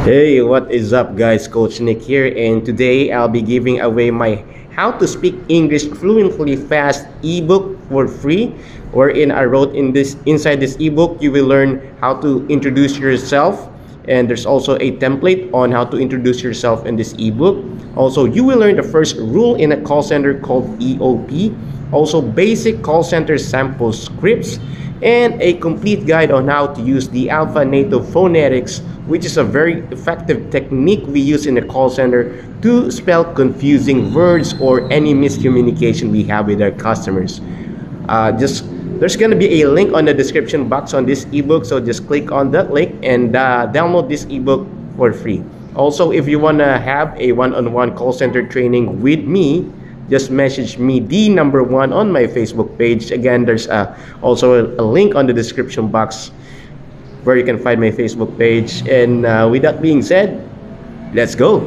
Hey, what is up guys? Coach Nick here, and today I'll be giving away my How to Speak English Fluently Fast ebook for free. Wherein I wrote inside this ebook, you will learn how to introduce yourself, and there's also a template on how to introduce yourself in this ebook. Also, you will learn the first rule in a call center called EOP, also basic call center sample scripts, and a complete guide on how to use the alpha native phonetics, which is a very effective technique we use in the call center to spell confusing words or any miscommunication we have with our customers. Just There's going to be a link on the description box on this ebook, so just click on that link and download this ebook for free. Also, if you want to have a one-on-one call center training with me, just message me the number one on my Facebook page. Again, there's also a link on the description box where you can find my Facebook page. And with that being said, let's go.